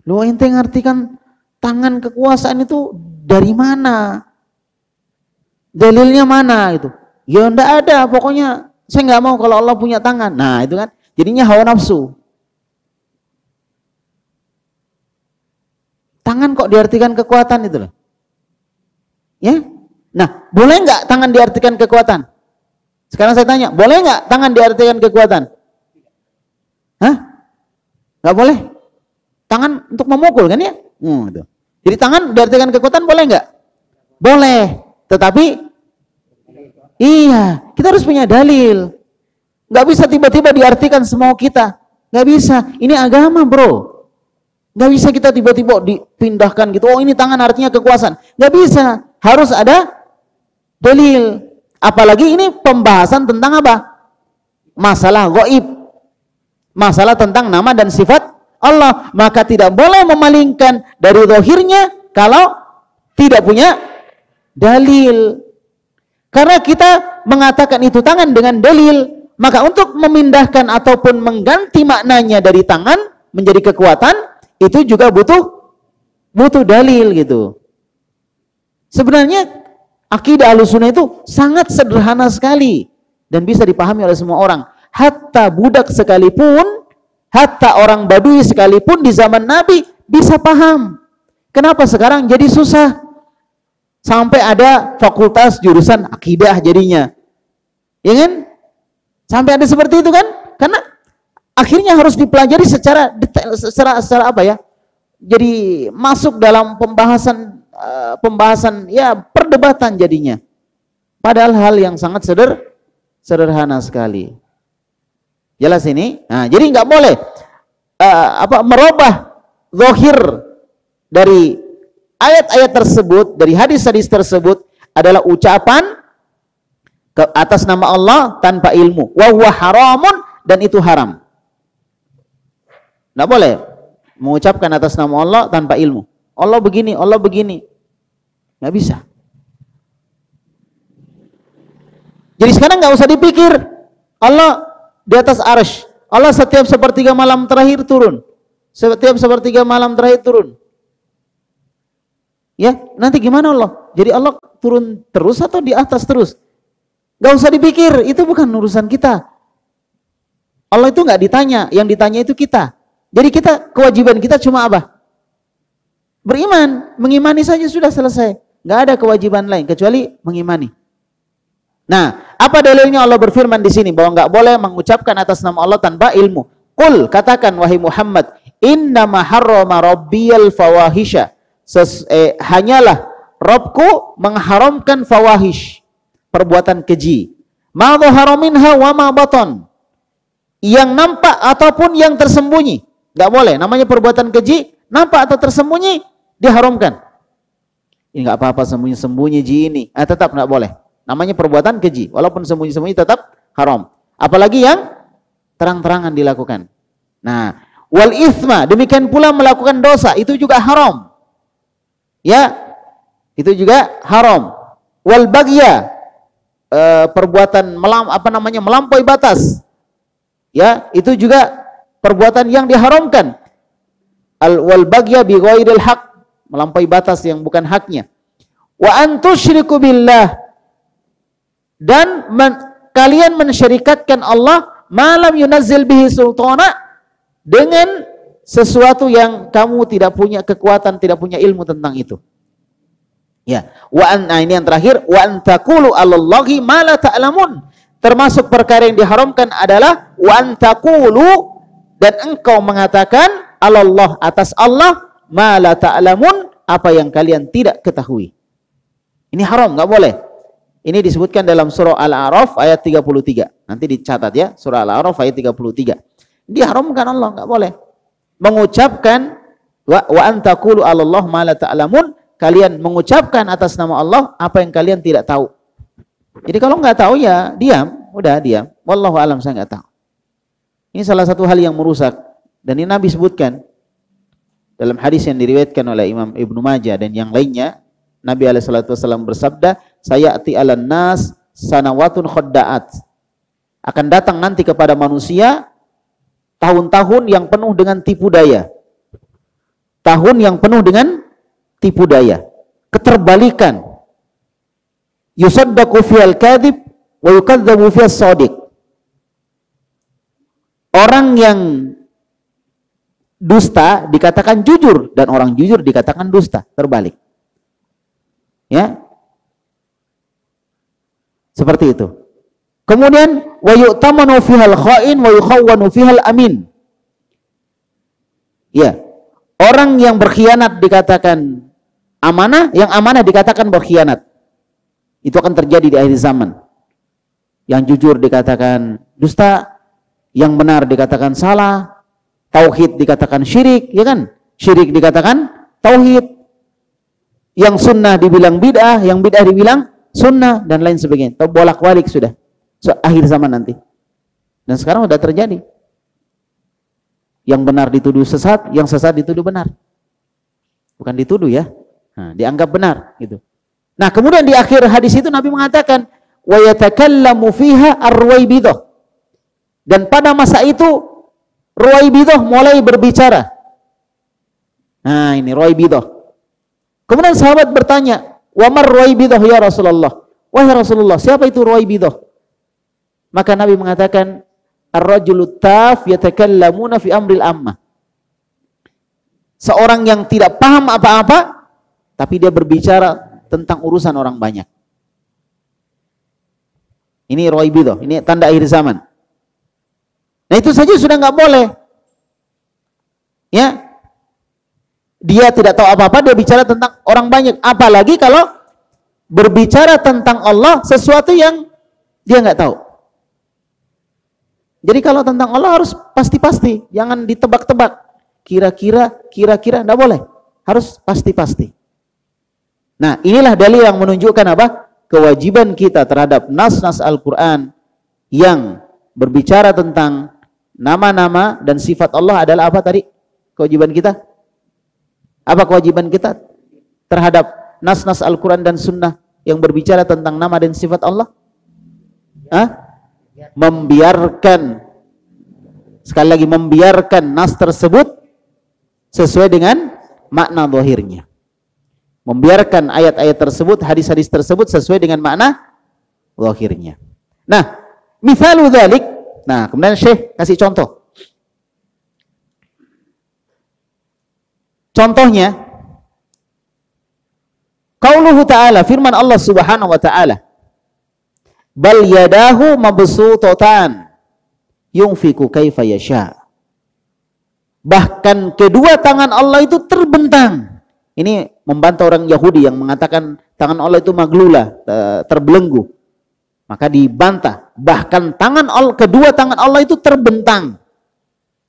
Lu ente ngartikan tangan kekuasaan itu dari mana? Dalilnya mana itu? Ya enggak ada, pokoknya saya nggak mau kalau Allah punya tangan. Nah itu kan jadinya hawa nafsu. Tangan kok diartikan kekuatan itu loh. Ya? Nah, boleh nggak tangan diartikan kekuatan? Sekarang saya tanya, boleh nggak tangan diartikan kekuatan? Hah? Nggak boleh. Tangan untuk memukul kan ya? Gitu. Jadi tangan diartikan kekuatan boleh nggak? Boleh. Tetapi iya, kita harus punya dalil. Nggak bisa tiba-tiba diartikan semau kita. Nggak bisa. Ini agama bro. Nggak bisa kita tiba-tiba dipindahkan gitu. Oh ini tangan artinya kekuasaan. Nggak bisa. Harus ada dalil. Apalagi ini pembahasan tentang apa? Masalah gaib. Masalah tentang nama dan sifat Allah, maka tidak boleh memalingkan dari zahirnya kalau tidak punya dalil. Karena kita mengatakan itu tangan dengan dalil, maka untuk memindahkan ataupun mengganti maknanya dari tangan menjadi kekuatan, itu juga butuh dalil gitu. Sebenarnya akidah Ahlussunnah itu sangat sederhana sekali dan bisa dipahami oleh semua orang. Hatta budak sekalipun, hatta orang Badui sekalipun di zaman Nabi bisa paham. Kenapa sekarang jadi susah? Sampai ada fakultas jurusan akidah jadinya. Ya kan? Sampai ada seperti itu kan? Karena akhirnya harus dipelajari secara detail, secara apa ya? Jadi masuk dalam pembahasan ya perdebatan jadinya. Padahal hal yang sangat sederhana sekali. Jelas ini? Nah, jadi nggak boleh merubah zahir dari ayat-ayat tersebut, dari hadis-hadis tersebut adalah ucapan ke atas nama Allah tanpa ilmu. Wa huwa haramun, dan itu haram. Nggak boleh mengucapkan atas nama Allah tanpa ilmu. Allah begini, Allah begini. Nggak bisa. Jadi sekarang nggak usah dipikir Allah di atas arsy. Allah setiap sepertiga malam terakhir turun. Setiap sepertiga malam terakhir turun. Ya, nanti gimana Allah? Jadi Allah turun terus atau di atas terus? Gak usah dipikir, itu bukan urusan kita. Allah itu nggak ditanya, yang ditanya itu kita. Jadi kewajiban kita cuma apa? Beriman, mengimani saja sudah selesai. Nggak ada kewajiban lain kecuali mengimani. Nah, apa dalilnya Allah berfirman di sini bahwa nggak boleh mengucapkan atas nama Allah tanpa ilmu? Qul, katakan wahai Muhammad, innama harrama rabbiyal fawahisha. Hanyalah Rabbku mengharamkan fawahish, perbuatan keji. Ma dhahara minha wa ma batan. Yang nampak ataupun yang tersembunyi. Nggak boleh, namanya perbuatan keji, nampak atau tersembunyi, diharamkan. Ini nggak apa-apa sembunyi-sembunyi ji ini, tetap nggak boleh. Namanya perbuatan keji, walaupun sembunyi-sembunyi tetap haram. Apalagi yang terang-terangan dilakukan. Nah, wal ithma, demikian pula melakukan dosa, itu juga haram. Ya, itu juga haram. Wal bagya, perbuatan melampaui batas. Ya, itu juga perbuatan yang diharamkan. Wal bagya bi ghairil haq, melampaui batas yang bukan haknya. Wa an tusyriku billah, dan kalian mensyirikatkan Allah malam yunazzil bihi sultana, dengan sesuatu yang kamu tidak punya kekuatan, tidak punya ilmu tentang itu. Ya, ini yang terakhir, wa an taqulu 'alallahi ma la ta'lamun. Termasuk perkara yang diharamkan adalah wa an taqulu, dan engkau mengatakan 'alallah, atas Allah, ma la ta'lamun, apa yang kalian tidak ketahui. Ini haram, enggak boleh. Ini disebutkan dalam surah Al-A'raf ayat 33. Nanti dicatat ya, surah Al-A'raf ayat 33. Diharamkan Allah, enggak boleh. Mengucapkan wa an taqulu 'alallah ma la ta'lamun, kalian mengucapkan atas nama Allah apa yang kalian tidak tahu. Jadi kalau enggak tahu ya diam, udah diam. Wallahu alam, saya enggak tahu. Ini salah satu hal yang merusak, dan ini Nabi sebutkan dalam hadis yang diriwayatkan oleh Imam Ibnu Majah dan yang lainnya. Nabi SAW bersabda, sayati 'alan nas sanawatun khadda'at. Akan datang nanti kepada manusia tahun-tahun yang penuh dengan tipu daya. Tahun yang penuh dengan tipu daya, keterbalikan. Yusaddaqu fihal kadhib wa yukadzdzabu fihas shadiq. Orang yang dusta dikatakan jujur, dan orang jujur dikatakan dusta, terbalik. Ya, seperti itu. Kemudian wa yu'tamanu fihal kha'in wa yukhawwanu fihal amin. Ya, orang yang berkhianat dikatakan amanah, yang amanah dikatakan berkhianat. Itu akan terjadi di akhir zaman. Yang jujur dikatakan dusta, yang benar dikatakan salah, tauhid dikatakan syirik, ya kan? Syirik dikatakan tauhid. Yang sunnah dibilang bid'ah, yang bid'ah dibilang sunnah, dan lain sebagainya. Bolak-balik sudah. Akhir zaman nanti. Dan sekarang sudah terjadi. Yang benar dituduh sesat, yang sesat dituduh benar. Bukan dituduh ya. Nah, dianggap benar gitu. Nah, kemudian di akhir hadis itu Nabi mengatakan wa yatakallamu fiha ar-ruwaibidah. Dan pada masa itu ruwaibidah mulai berbicara. Nah, ini ruwaibidah. Kemudian sahabat bertanya, "Wa mar ruwaibidah ya Rasulullah?" Wahai Rasulullah, siapa itu ruwaibidah? Maka Nabi mengatakan, "Ar-rajulu taf yatakallamuna fi amril ammah." Seorang yang tidak paham apa-apa, tapi dia berbicara tentang urusan orang banyak. Ini ruwaibidah, ini tanda akhir zaman. Nah, itu saja sudah nggak boleh. Ya, dia tidak tahu apa-apa, dia bicara tentang orang banyak. Apalagi kalau berbicara tentang Allah, sesuatu yang dia nggak tahu. Jadi kalau tentang Allah harus pasti-pasti, jangan ditebak-tebak. Kira-kira, nggak boleh. Harus pasti-pasti. Nah, inilah dalil yang menunjukkan apa? Kewajiban kita terhadap nas-nas Al-Quran yang berbicara tentang nama-nama dan sifat Allah adalah apa tadi? Kewajiban kita? Apa kewajiban kita terhadap nas-nas Al-Quran dan Sunnah yang berbicara tentang nama dan sifat Allah? Membiarkan, sekali lagi membiarkan nas tersebut sesuai dengan makna zahirnya. Membiarkan ayat-ayat tersebut, hadis-hadis tersebut sesuai dengan makna zahirnya. Nah, misalu dzalik. Nah, kemudian Syekh kasih contoh. Contohnya, Qauluhu ta'ala, firman Allah Subhanahu wa ta'ala, bal yadahu mabsutatan yunfiku kaifa yasha. Bahkan kedua tangan Allah itu terbentang. Ini membantah orang Yahudi yang mengatakan tangan Allah itu maglula, terbelenggu. Maka dibantah. Bahkan kedua tangan Allah itu terbentang.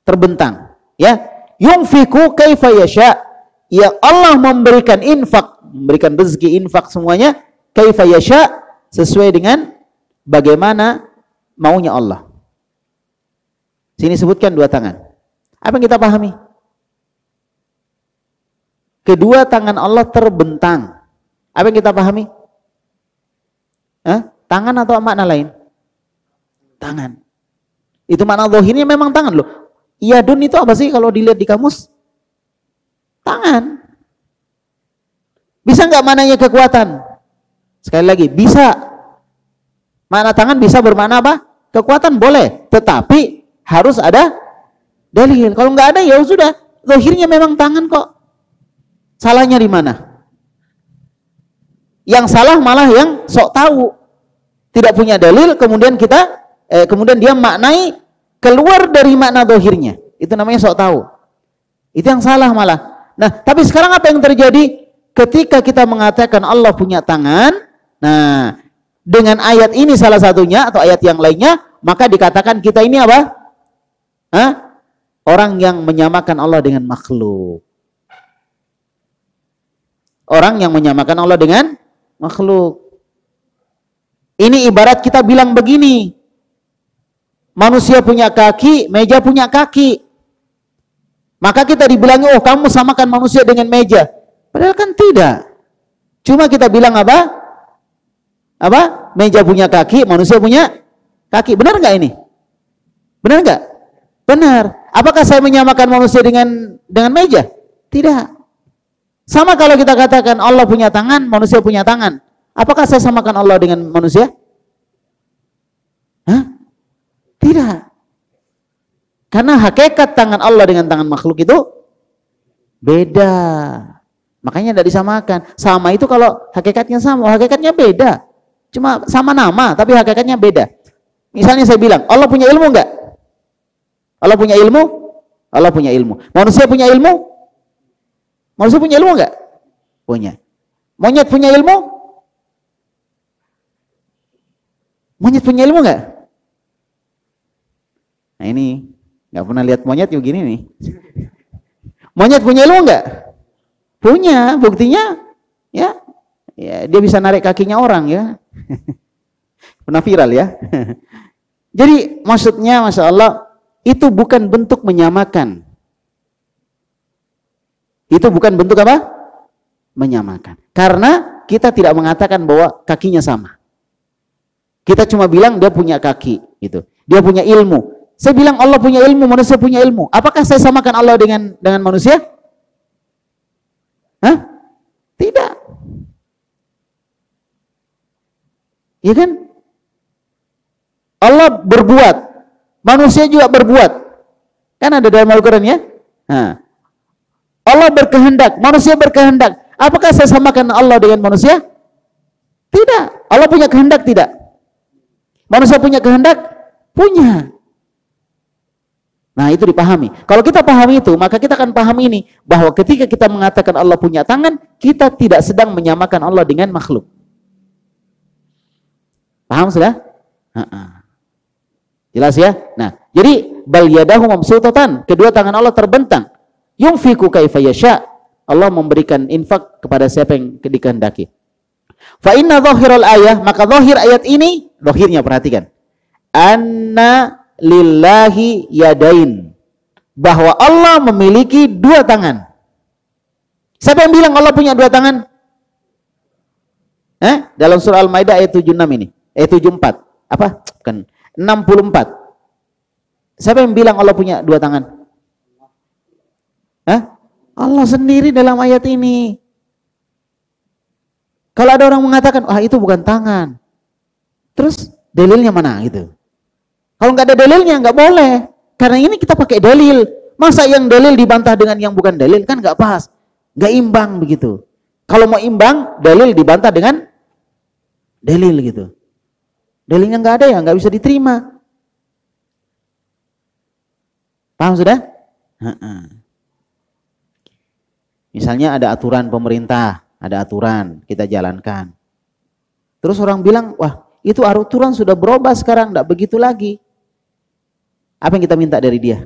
Terbentang. Ya, yunfiku kaifa yasha. Ya Allah memberikan infak, memberikan rezeki infak semuanya kaifa yasha, sesuai dengan bagaimana maunya Allah. Sini sebutkan dua tangan. Apa yang kita pahami? Kedua tangan Allah terbentang. Apa yang kita pahami? Tangan atau makna lain? Tangan. Itu makna zahirnya memang tangan loh. Yadun itu apa sih kalau dilihat di kamus? Tangan. Bisa nggak maknanya kekuatan? Sekali lagi, bisa. Makna tangan bisa bermakna apa? Kekuatan boleh. Tetapi harus ada dalil. Kalau nggak ada ya sudah. Zahirnya memang tangan kok. Salahnya di mana? Yang salah malah yang sok tahu. Tidak punya dalil, kemudian kemudian dia maknai keluar dari makna zahirnya. Itu namanya sok tahu. Itu yang salah malah. Nah, tapi sekarang apa yang terjadi? Ketika kita mengatakan Allah punya tangan, nah, dengan ayat ini salah satunya atau ayat yang lainnya, maka dikatakan kita ini apa? Orang yang menyamakan Allah dengan makhluk. Orang yang menyamakan Allah dengan makhluk. Ini ibarat kita bilang begini, manusia punya kaki, meja punya kaki. Maka kita dibilang, oh kamu samakan manusia dengan meja. Padahal kan tidak. Cuma kita bilang apa? Meja punya kaki, manusia punya kaki. Benar nggak ini? Benar nggak? Benar. Apakah saya menyamakan manusia dengan meja? Tidak. Sama kalau kita katakan Allah punya tangan, manusia punya tangan. Apakah saya samakan Allah dengan manusia? Tidak. Karena hakikat tangan Allah dengan tangan makhluk itu beda. Makanya tidak disamakan. Sama itu kalau hakikatnya sama, hakikatnya beda. Cuma sama nama, tapi hakikatnya beda. Misalnya saya bilang, Allah punya ilmu enggak? Allah punya ilmu? Allah punya ilmu. Manusia punya ilmu? Manusia punya ilmu enggak? Punya. Monyet punya ilmu? Monyet punya ilmu enggak? Nah ini, enggak pernah lihat monyet yuk gini nih. Monyet punya ilmu enggak? Punya, buktinya ya dia bisa narik kakinya orang ya. Pernah viral ya. Jadi maksudnya Masya Allah, itu bukan bentuk menyamakan. Itu bukan bentuk apa? Menyamakan. Karena kita tidak mengatakan bahwa kakinya sama. Kita cuma bilang dia punya kaki gitu. Dia punya ilmu. Saya bilang Allah punya ilmu, manusia punya ilmu. Apakah saya samakan Allah dengan manusia? Tidak. Ya kan? Allah berbuat, manusia juga berbuat. Kan ada dalam Al-Quran ya? Allah berkehendak, manusia berkehendak. Apakah saya samakan Allah dengan manusia? Tidak. Allah punya kehendak tidak? Manusia punya kehendak? Punya. Nah itu dipahami. Kalau kita pahami itu, maka kita akan pahami ini, bahwa ketika kita mengatakan Allah punya tangan, kita tidak sedang menyamakan Allah dengan makhluk. Paham sudah? Jelas ya? Nah, jadi bal yadahu mabsutatan, kedua tangan Allah terbentang. Yunfiku kaifa yasha. Allah memberikan infak kepada siapa yang dikehendaki. Fa inna zahiral ayah, maka zahir ayat ini, zahirnya perhatikan. Anna lillahi yadain, bahwa Allah memiliki dua tangan. Siapa yang bilang Allah punya dua tangan? Dalam surah Al-Maidah ayat 76 ini, ayat 74. Apa? Bukan, 64. Siapa yang bilang Allah punya dua tangan? Allah sendiri dalam ayat ini. Kalau ada orang mengatakan, itu bukan tangan, terus dalilnya mana gitu? Kalau nggak ada dalilnya nggak boleh. Karena ini kita pakai dalil. Masa yang dalil dibantah dengan yang bukan dalil, kan nggak pas, nggak imbang begitu. Kalau mau imbang, dalil dibantah dengan dalil gitu. Dalilnya nggak ada ya, nggak bisa diterima. Paham sudah? Misalnya ada aturan pemerintah, ada aturan kita jalankan. Terus orang bilang, wah itu aturan sudah berubah sekarang, nggak begitu lagi. Apa yang kita minta dari dia?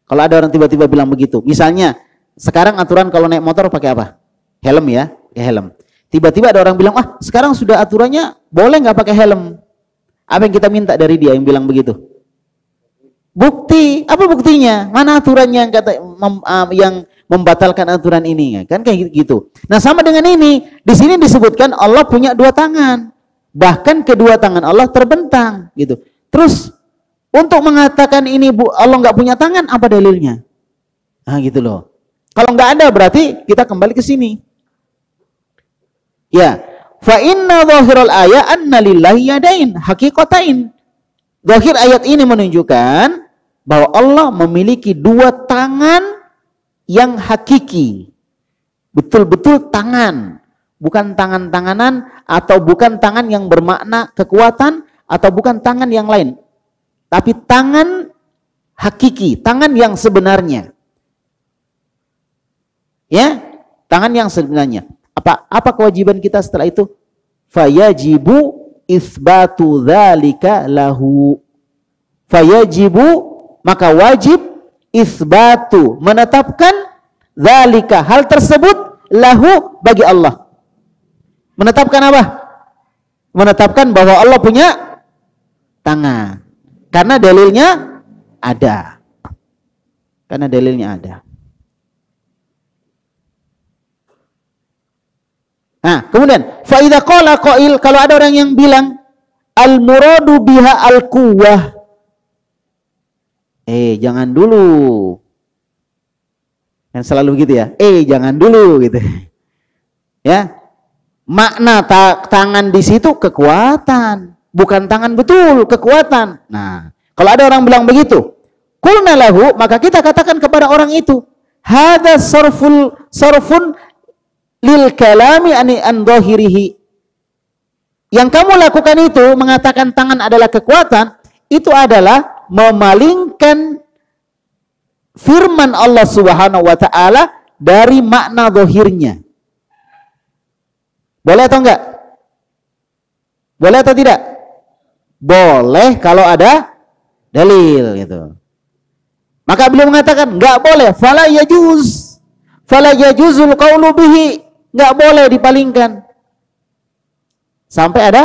Kalau ada orang tiba-tiba bilang begitu, misalnya sekarang aturan kalau naik motor pakai apa? Helm ya, pakai helm. Tiba-tiba ada orang bilang, ah sekarang sudah aturannya boleh nggak pakai helm. Apa yang kita minta dari dia yang bilang begitu? Bukti. Apa buktinya? Mana aturannya yang membatalkan aturan ini? Kan kayak gitu. Nah sama dengan ini, di sini disebutkan Allah punya dua tangan. Bahkan kedua tangan Allah terbentang gitu. Terus untuk mengatakan ini Allah nggak punya tangan, apa dalilnya? Nah gitu loh. Kalau nggak ada berarti kita kembali ke sini. Ya, fa inna dhahirul ayat anna lillahi yadain haqiqatain. Zahir ayat ini menunjukkan bahwa Allah memiliki dua tangan yang hakiki. Betul-betul tangan, bukan tangan-tanganan atau bukan tangan yang bermakna kekuatan atau bukan tangan yang lain. Tapi tangan hakiki, tangan yang sebenarnya. Ya, tangan yang sebenarnya. Apa kewajiban kita setelah itu? Fayajibu isbatu dzalika lahu. Fayajibu, maka wajib isbatu, menetapkan dzalika, hal tersebut lahu, bagi Allah. Menetapkan apa? Menetapkan bahwa Allah punya tangan. Karena dalilnya ada. Karena dalilnya ada. Nah, kemudian fa idza qala qail, kalau ada orang yang bilang al muradu biha al quwwah. Jangan dulu. Yang selalu begitu ya. Jangan dulu gitu. Ya. Makna tangan di situ kekuatan, bukan tangan betul, kekuatan. Nah, kalau ada orang bilang begitu, qulna lahu, maka kita katakan kepada orang itu, hadza sarfun lil kalami an dhahirihi. Yang kamu lakukan itu, mengatakan tangan adalah kekuatan, itu adalah memalingkan firman Allah Subhanahu wa taala dari makna zahirnya. Boleh atau enggak? Boleh atau tidak? Boleh kalau ada dalil gitu. Maka beliau mengatakan enggak boleh, fala yajuzul qaulu bihi, enggak boleh dipalingkan sampai ada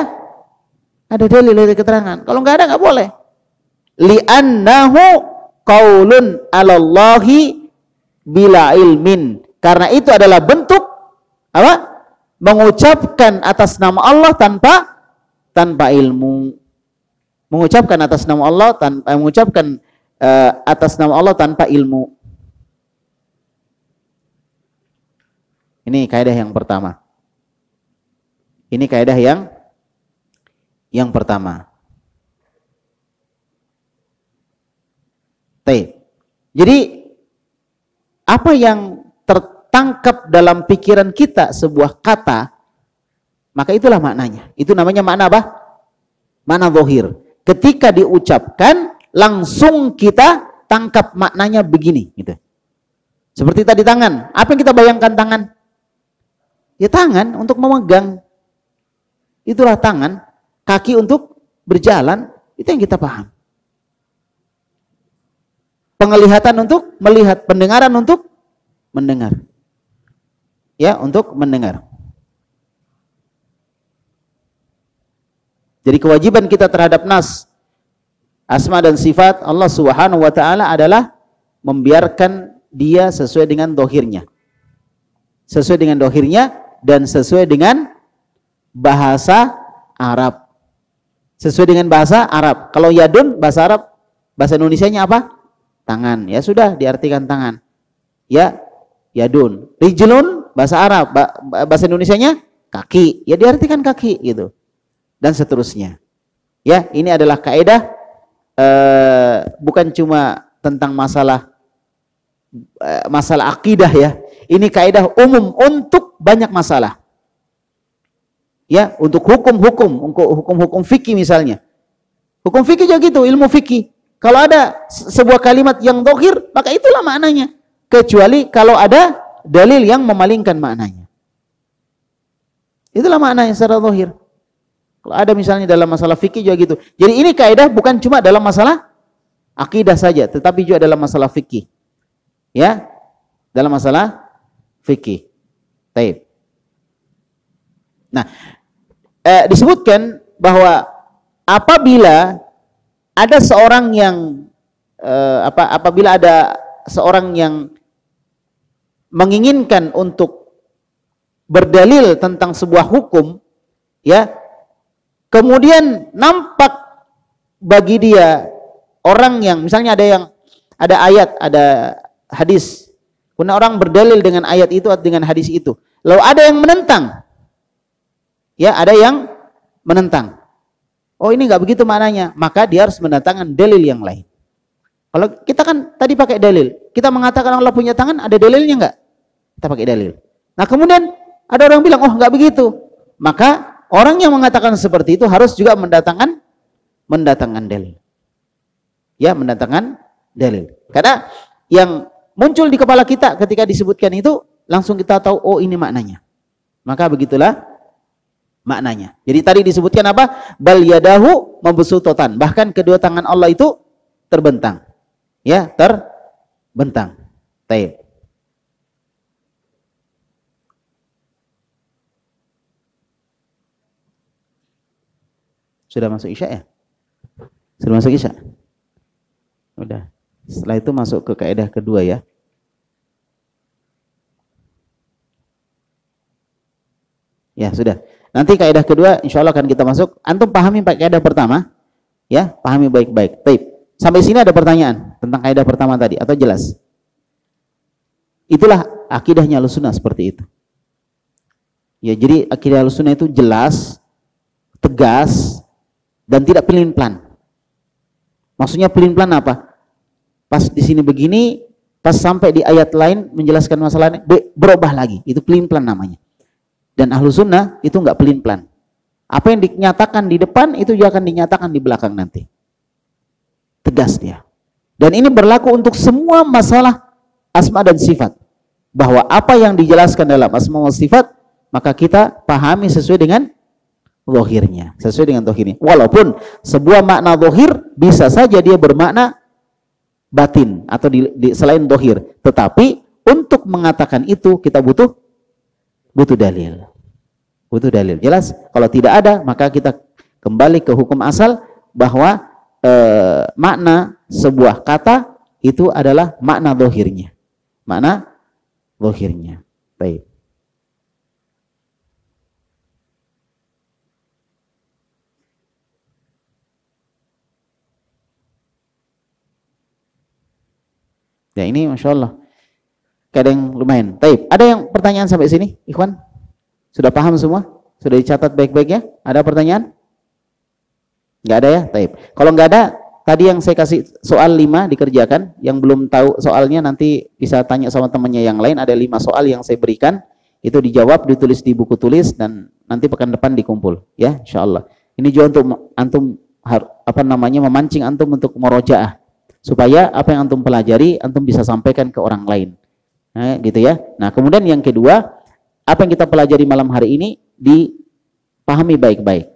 dalil, dari keterangan. Kalau enggak ada enggak boleh. Li'annahu qaulun 'alallahi bila ilmin, karena itu adalah bentuk apa? Mengucapkan atas nama Allah tanpa ilmu. Mengucapkan atas nama Allah atas nama Allah tanpa ilmu. Ini kaidah yang pertama. Ini kaidah yang pertama. Jadi apa yang tertangkap dalam pikiran kita sebuah kata, maka itulah maknanya. Itu namanya makna apa? Makna zahir. Ketika diucapkan langsung kita tangkap maknanya begini gitu. Seperti tadi tangan. Apa yang kita bayangkan tangan? Ya tangan untuk memegang. Itulah tangan. Kaki untuk berjalan. Itu yang kita paham. Penglihatan untuk melihat, pendengaran untuk mendengar. Ya, untuk mendengar. Jadi kewajiban kita terhadap nas, asma dan sifat Allah Subhanahu wa taala adalah membiarkan dia sesuai dengan dohirnya. Sesuai dengan dohirnya dan sesuai dengan bahasa Arab. Sesuai dengan bahasa Arab. Kalau yadun bahasa Arab, bahasa Indonesianya apa? Tangan. Ya sudah, diartikan tangan. Ya, yadun. Rijlun bahasa Arab, bahasa Indonesianya kaki. Ya diartikan kaki gitu. Dan seterusnya. Ya, ini adalah kaidah bukan cuma tentang masalah akidah ya. Ini kaidah umum untuk banyak masalah. Ya, untuk hukum-hukum fikih misalnya. Hukum fikih juga gitu, ilmu fikih. Kalau ada sebuah kalimat yang dohir, maka itulah maknanya. Kecuali kalau ada dalil yang memalingkan maknanya. Itulah maknanya secara dohir. Kalau ada misalnya dalam masalah fikih juga gitu. Jadi ini kaidah bukan cuma dalam masalah akidah saja, tetapi juga dalam masalah fikih. Ya, dalam masalah fikih. Baik. Nah, disebutkan bahwa apabila ada seorang yang apabila ada seorang yang menginginkan untuk berdalil tentang sebuah hukum, ya, kemudian nampak bagi dia orang yang misalnya ada ayat, ada hadis, kemudian orang berdalil dengan ayat itu atau dengan hadis itu, lalu ada yang menentang, ya, ada yang menentang. Oh, ini nggak begitu maknanya, maka dia harus mendatangkan dalil yang lain. Kalau kita kan tadi pakai dalil, kita mengatakan Allah punya tangan, ada dalilnya nggak? Kita pakai dalil. Nah, kemudian ada orang bilang, oh nggak begitu, maka orang yang mengatakan seperti itu harus juga mendatangkan dalil. Ya, mendatangkan dalil. Karena yang muncul di kepala kita ketika disebutkan itu, langsung kita tahu, oh ini maknanya. Maka begitulah maknanya. Jadi tadi disebutkan apa? Bal yadahu mabsuutatan. Bahkan kedua tangan Allah itu terbentang. Ya, terbentang. Baik. Sudah masuk Isya ya? Sudah masuk Isya? Udah. Setelah itu masuk ke kaidah kedua ya. Ya, sudah. Nanti kaidah kedua insya Allah akan kita masuk. Antum pahami kaidah pertama, ya, pahami baik-baik. Baik. Sampai sini ada pertanyaan tentang kaidah pertama tadi atau jelas? Itulah akidahnya Ahlussunnah seperti itu. Ya, jadi akidah Ahlussunnah itu jelas, tegas, dan tidak pelin-pelan. Maksudnya pelin-pelan apa? Pas di sini begini, pas sampai di ayat lain menjelaskan masalahnya, berubah lagi. Itu pelin-pelan namanya. Dan Ahlussunnah itu enggak pelin-pelan. Apa yang dinyatakan di depan itu juga akan dinyatakan di belakang nanti. Tegas dia. Dan ini berlaku untuk semua masalah asma dan sifat. Bahwa apa yang dijelaskan dalam asma dan sifat, maka kita pahami sesuai dengan zahirnya. Sesuai dengan zahirnya. Walaupun sebuah makna zahir bisa saja dia bermakna batin atau selain zahir. Tetapi untuk mengatakan itu kita butuh dalil. Butuh dalil. Jelas? Kalau tidak ada, maka kita kembali ke hukum asal bahwa makna sebuah kata itu adalah makna zahirnya. Makna zahirnya. Baik. Ya, ini Masya Allah. Kadang lumayan. Taib. Ada yang pertanyaan sampai sini, Ikhwan? Sudah paham semua? Sudah dicatat baik-baik ya? Ada pertanyaan? Nggak ada ya? Taib. Kalau nggak ada, tadi yang saya kasih soal 5 dikerjakan. Yang belum tahu soalnya nanti bisa tanya sama temannya yang lain. Ada 5 soal yang saya berikan. Itu dijawab, ditulis di buku tulis, dan nanti pekan depan dikumpul. Ya, Insya Allah. Ini juga untuk antum memancing antum untuk murojaah. Supaya apa yang antum pelajari, antum bisa sampaikan ke orang lain. Nah, gitu ya. Nah, kemudian yang kedua, apa yang kita pelajari malam hari ini dipahami baik-baik.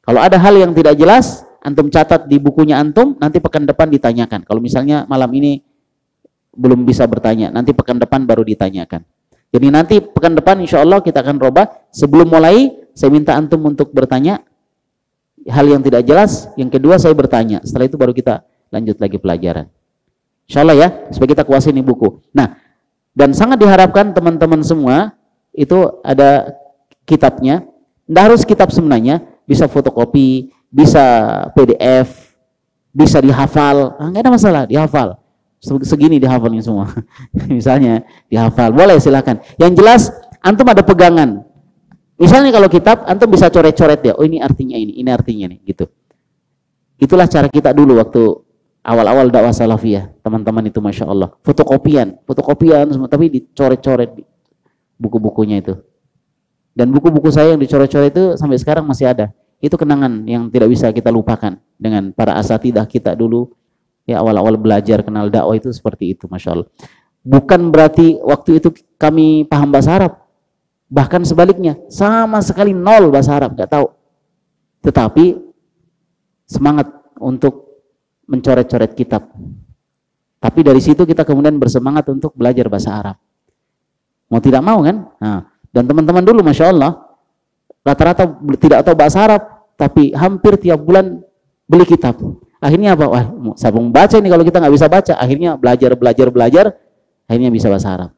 Kalau ada hal yang tidak jelas, antum catat di bukunya antum, nanti pekan depan ditanyakan. Kalau misalnya malam ini belum bisa bertanya, nanti pekan depan baru ditanyakan. Jadi nanti pekan depan insya Allah kita akan robah. Sebelum mulai, saya minta antum untuk bertanya hal yang tidak jelas. Yang kedua saya bertanya. Setelah itu baru kita lanjut lagi pelajaran. Insya Allah ya, supaya kita kuasai ini buku. Nah, dan sangat diharapkan teman-teman semua itu ada kitabnya. Nggak harus kitab sebenarnya, bisa fotokopi, bisa PDF, bisa dihafal. Nggak ada masalah, dihafal. Segini dihafalnya semua. Misalnya dihafal, boleh silakan. Yang jelas antum ada pegangan. Misalnya kalau kitab antum bisa coret-coret ya. Oh, ini artinya ini artinya nih, gitu. Itulah cara kita dulu waktu awal-awal dakwah salafiyah, teman-teman itu Masya Allah. Fotokopian semua, tapi dicoret-coret, buku-bukunya itu. Dan buku-buku saya yang dicoret-coret itu sampai sekarang masih ada. Itu kenangan yang tidak bisa kita lupakan dengan para asatidah kita dulu. Ya, awal-awal belajar kenal dakwah itu seperti itu, Masya Allah. Bukan berarti waktu itu kami paham bahasa Arab. Bahkan sebaliknya, sama sekali nol bahasa Arab, nggak tahu. Tetapi semangat untuk mencoret-coret kitab. Tapi dari situ kita kemudian bersemangat untuk belajar bahasa Arab. Mau tidak mau kan? Nah, dan teman-teman dulu, Masya Allah, rata-rata tidak tahu bahasa Arab, tapi hampir tiap bulan beli kitab. Akhirnya apa? Wah, saya mau baca ini kalau kita nggak bisa baca. Akhirnya belajar, akhirnya bisa bahasa Arab.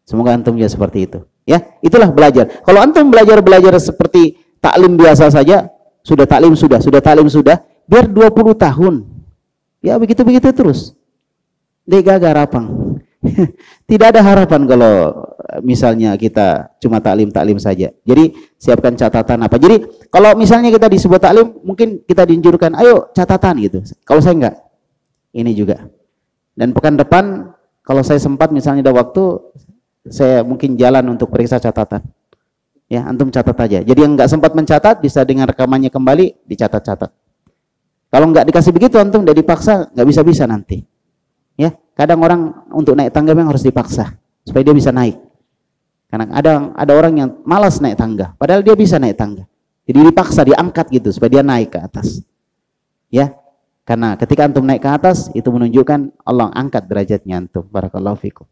Semoga antum juga seperti itu. Ya, itulah belajar. Kalau antum belajar seperti taklim biasa saja, sudah taklim sudah, biar 20 tahun. Ya begitu-begitu terus. Gagal rapang. Tidak ada harapan kalau misalnya kita cuma taklim saja. Jadi siapkan catatan apa. Jadi kalau misalnya kita di sebuah taklim, mungkin kita dianjurkan, ayo catatan gitu. Kalau saya enggak, ini juga. Dan pekan depan kalau saya sempat misalnya ada waktu, saya mungkin jalan untuk periksa catatan. Ya, antum catat aja. Jadi yang enggak sempat mencatat bisa dengan rekamannya kembali dicatat-catat. Kalau enggak dikasih begitu antum udah dipaksa, enggak bisa-bisa nanti. Ya, kadang orang untuk naik tangga memang harus dipaksa supaya dia bisa naik. Karena ada orang yang malas naik tangga, padahal dia bisa naik tangga. Jadi dipaksa, diangkat gitu supaya dia naik ke atas. Ya, karena ketika antum naik ke atas itu menunjukkan Allah angkat derajatnya antum. Barakallahu fikum.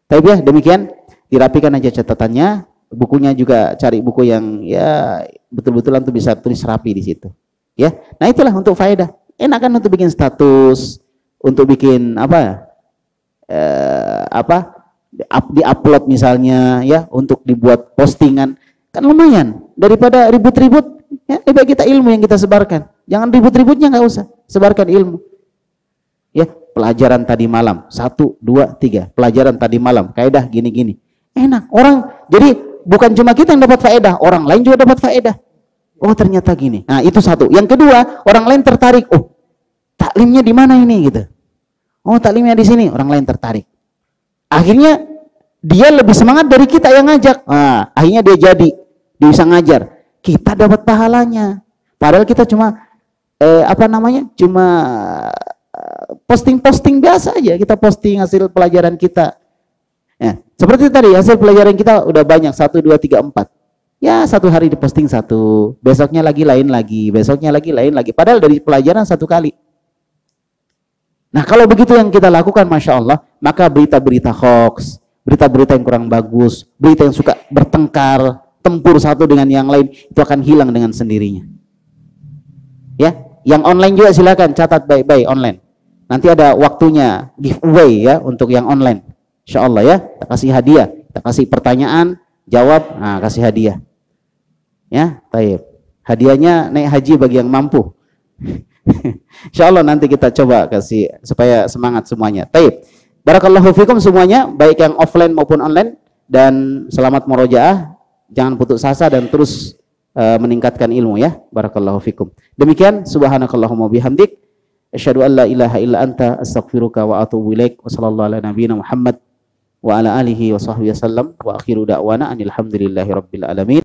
Tapi ya demikian, dirapikan aja catatannya, bukunya juga cari buku yang ya betul-betul antum bisa tulis rapi di situ. Ya, nah itulah untuk faedah. Enak kan untuk bikin status, untuk bikin di-upload misalnya ya, untuk dibuat postingan, kan lumayan daripada ribut-ribut. Ya, lebih baik kita ilmu yang kita sebarkan. Jangan ribut-ributnya, nggak usah, sebarkan ilmu. Ya, pelajaran tadi malam 1, 2, 3, pelajaran tadi malam kaidah gini-gini. Enak orang, jadi bukan cuma kita yang dapat faedah, orang lain juga dapat faedah. Oh ternyata gini. Nah itu satu. Yang kedua, orang lain tertarik. Oh taklimnya di mana ini gitu. Oh taklimnya di sini, orang lain tertarik. Akhirnya dia lebih semangat dari kita yang ngajak. Nah, akhirnya dia bisa ngajar. Kita dapat pahalanya. Padahal kita cuma cuma posting-posting biasa aja. Kita posting hasil pelajaran kita. Ya, seperti tadi hasil pelajaran kita udah banyak 1, 2, 3, 4. Ya satu hari diposting 1, besoknya lagi lain lagi, besoknya lagi lain lagi. Padahal dari pelajaran 1 kali. Nah kalau begitu yang kita lakukan, Masya Allah, maka berita-berita hoax, berita-berita yang kurang bagus, berita yang suka bertengkar, tempur satu dengan yang lain, itu akan hilang dengan sendirinya. Ya, yang online juga silakan catat baik-baik online. Nanti ada waktunya giveaway ya untuk yang online. Insya Allah ya, kita kasih hadiah, kita kasih pertanyaan, jawab, nah kasih hadiah. Ya, baik. Hadiahnya naik haji bagi yang mampu. Insya Allah nanti kita coba kasih supaya semangat semuanya. Baik. Barakallahu fikum semuanya, baik yang offline maupun online, dan selamat murojaah. Jangan putus asa dan terus meningkatkan ilmu ya. Barakallahu fikum. Demikian, subhanakallahumma bihamdik, asyhadu an la ilaha illa anta, astaghfiruka wa atubu ilaik. Wassallallahu ala nabiyina Muhammad wa ala alihi wa sahbihi wasallam, wa akhiru da'wana anil hamdulillahi rabbil alamin.